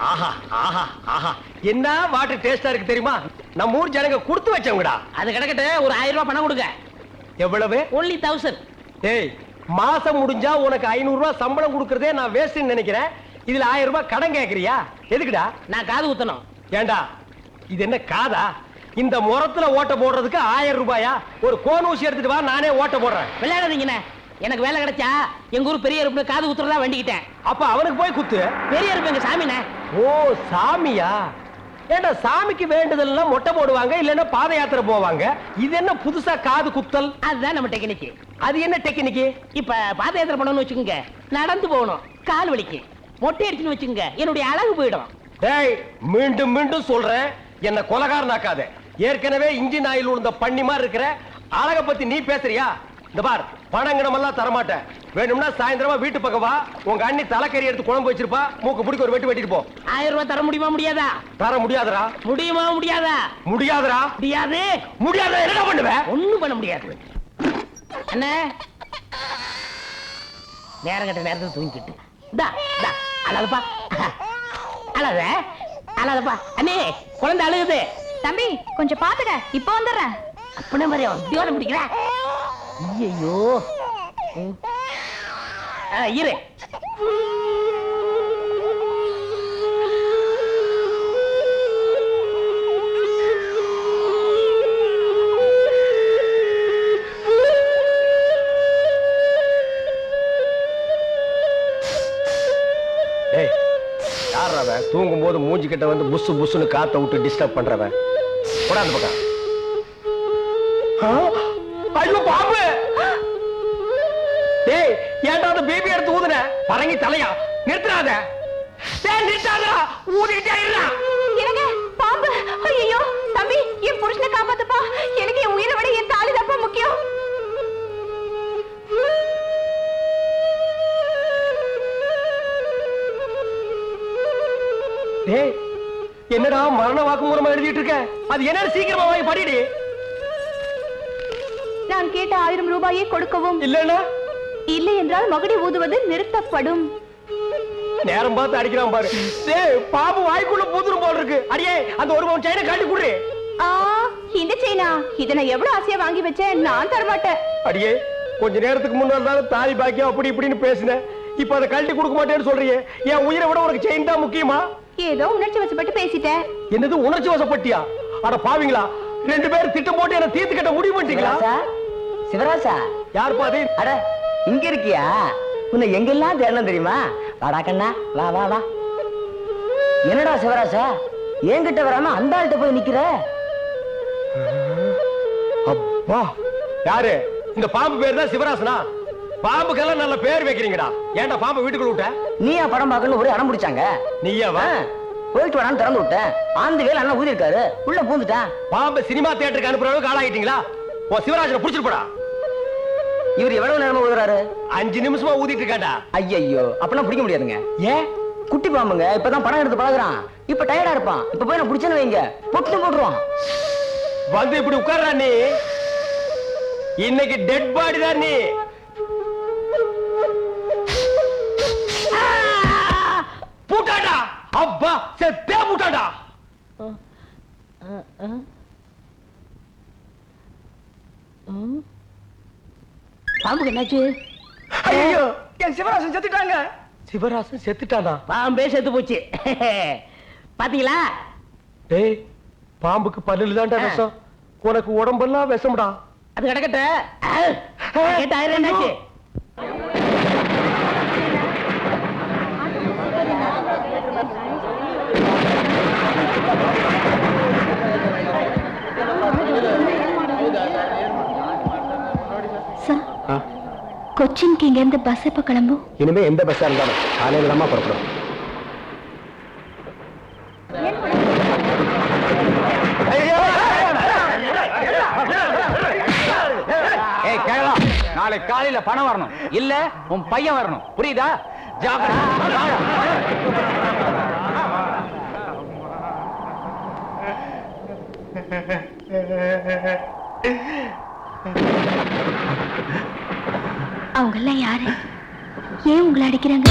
ஆஹா ஆஹா ஆஹா, என்ன வாட்டர் டேஸ்டா இருக்கு தெரியுமா? நம்ம ஊர் ஜனங்க கொடுத்து வச்சவங்கடா. அது கிடக்கட்டு, ஒரு 1000 ரூபாய் பணம் கொடுங்க. எவ்வளவு? only 1000. ஏய், மாசம் முடிஞ்சா உனக்கு 500 ரூபாய் சம்பளம் கொடுக்கறதே நான் வேஸ்ட்னு நினைக்கிறேன். இதுல 1000 ரூபாய் கடன் கேக்குறியா? எதுக்குடா? நான் காது குத்தணும். ஏண்டா, இது என்ன காதா? இந்த முறத்துல ஓட்ட போடுறதுக்கு 1000 ரூபாயா? ஒரு கோன் ஊசி எடுத்துட்டு வா, நானே ஓட்ட போடுறேன். விளையாடாதீங்கண்ணே. எனக்கு வேலை கிடைச்சா எங்க ஊர் பெரிய இருப்பு காது குத்துறதா வேண்டிக்கிட்டேன். அப்ப அவனுக்கு போய் குத்து. பெரிய இருப்பு எங்க சாமிண்ணே. ஓ, சாமியா? ஏண்டா, சாமிக்கு வேண்டுதல்னா மொட்டை போடுவாங்க, இல்லன்னா பாத யாத்திரை போவாங்க. இது என்ன புதுசா காது குத்தல்? அதுதான் நம்ம டெக்னிக்கு. அது என்ன டெக்னிக்கு? இப்ப பாத யாத்திரை பண்ணணும்னு வச்சுக்கோங்க, நடந்து போகணும், கால் வலிக்கு. மொட்டை அடிச்சுன்னு வச்சுக்கோங்க, என்னுடைய அழகு போயிடும். டேய், மீண்டும் மீண்டும் சொல்றேன், என்ன கொலகாரனாக்காத. ஏற்கனவே இன்ஜின் ஆயில் உள்ள பண்ணி மாதிரி இருக்கிற அழக பத்தி நீ பேசுறியா? இந்த பார், பணங்கணம் எல்லாம் தரமாட்டேன். வேணும்னா சாயந்தரமா வீட்டு பக்கம் வா, உங்க அண்ணி தலைக்கறி எடுத்து குழம்பு வச்சிருப்பா, மூக்கு பிடிக்க ஒரு வெட்டு வெட்டிட்டு போ. 1000 ரூபாய் தர முடியுமா முடியாதா? தர முடியாதுடா. முடியுமா முடியாதா? முடியாதுடா. முடியாது. முடியாத என்ன பண்ணுவேன்? ஒண்ணும் பண்ண முடியாது. அண்ணே, நேரம் கட்ட நேரத்தில் தூங்கிட்டு அழகப்பா, அழக அழகப்பா. அண்ணே, குழந்தை அழுகுது. தம்பி, கொஞ்சம் பாத்துக்க, இப்ப வந்துடுறேன். அப்படி மாதிரி உத்தியோகம் பிடிக்கிற. ஐயோ, இரு. தூங்கும் போது மூஞ்சி கிட்ட வந்து புசு புசுன்னு காத்த விட்டு டிஸ்டர்ப் பண்றவன். போடா அந்த பக்கம். ஐயோ பாம்பு! டேய், ஏன்டா அந்த பேபி எடுத்து ஊதுன? பரங்கி தலையா? நிறுத்தாத. டேய், நிறுத்தாதடா. ஊதிட்டே இருடா. என்னங்க பாம்பு? ஐயோ தம்பி, என் புருஷனை காப்பாத்துப்பா. எனக்கு என் உயிரை விட என் தாலி தான் முக்கியம். டேய், என்னடா மரண வாக்குமூலமா எழுதிட்டு இருக்க? அது என்ன? சீக்கிரமா வாங்கி படிடி. நான் கேட்ட 1000 ரூபாயை கொடுக்கவும். இல்லன்னா? இல்லை என்றால் மகுடி ஊதுவது நிறுத்தப்படும். நேரம் பார்த்து அடிக்கிறான் பாரு. டேய், பாம்பு வாய்க்குள்ள பூதுரும் போல இருக்கு. அடியே, அந்த ஒரு பவுன் செயினை காட்டி குடுறே. இந்த செயினா? இத நான் எவ்வளவு ஆசையா வாங்கி வச்சேன், நான் தர மாட்டேன். அடியே, கொஞ்ச நேரத்துக்கு முன்னால தான் தாலி பாக்கியம் அப்படி இப்படின்னு பேசினேன். இப்ப அதை கழட்டி கொடுக்க மாட்டேன்னு சொல்றியே. என் உயிரை விட உனக்கு செயின் தான் முக்கியமா? ஏதோ உணர்ச்சி வசப்பட்டு பேசிட்டேன். என்னது உணர்ச்சி வசப்பட்டியா? அட பாவீங்களா, 2 பேரும் திட்டம் போட்டு என்ன தீர்த்து கட்ட முடிவு பண்ணிட்டீங்களா? சிவராசா, யார் பாதி? அட இங்க இருக்கியா? உன்னை எங்கெல்லாம் தேடணும் தெரியுமா? வாடா கண்ணா, வா வா வா. என்னடா சிவராசா, என்கிட்ட வராம அந்த ஆள்கிட்ட போய் நிக்கிற? அப்பா, யாரு? இந்த பாம்பு பேர் தான் சிவராசனா? பாம்புக்கெல்லாம் நல்ல பேர் வைக்கிறீங்கடா. ஏன்டா பாம்பு வீட்டுக்குள்ள விட்ட? நீயா படம் பார்க்கணும் ஒரே அடம் பிடிச்சாங்க. நீயாவா? போயிட்டு வரான்னு திறந்து விட்டேன். ஆந்து வேலை அண்ணன் ஊதி இருக்காரு, உள்ள பூந்துட்டான். பாம்பு சினிமா தியேட்டருக்கு அனுப்புற அளவுக்கு ஆளாகிட்டீங்களா? ஓ, சிவராஜனை புடிச்சிட்டு போடா. இவர் எவ்வளவு நேரமா ஊதுறாரு? 5 நிமிஷமா ஊதிட்டு இருக்காண்டா. ஐயோ, அப்பெல்லாம் பிடிக்க முடியாதுங்க. ஏன்? குட்டி பாம்புங்க, இப்பதான் படம் எடுத்து பழகுறான். இப்ப டயர்டா இருப்பான். இப்ப போய் நான் பிடிச்சேன்னு வைங்க, பொட்டு போட்டுருவான். வந்து இப்படி உட்கார்றா நீ. இன்னைக்கு டெட் பாடி தான் நீ. பூட்டாடா. அப்பா, செத்தே பூட்டாடா. பாம்புக்கு என்னாச்சு? ஐயோ, என் சிவராசன் செத்துட்டாங்க. சிவராசன் செத்துட்டானா? பாம்பே செத்து போச்சு. பாத்தீங்களா? டேய், பாம்புக்கு பல்லுல தான்டா விஷம். உனக்கு உடம்பெல்லாம் விஷம்டா. அது கிடக்கட்ட. கேட்டாயிரம் என்னாச்சு? கொச்சின்க்கு இங்க இருந்து பஸ் எப்ப கிளம்பும்? இனிமே எந்த பஸ்ஸா இருந்தாலும் காலையில தான் புறப்படும். ஏய் கேளா, நாளை காலையில பணம் வரணும், இல்ல உன் பையன் வரணும், புரியுதா? அவங்க எல்லாம் யாரு? ஏன் உங்களை அடிக்கிறாங்க?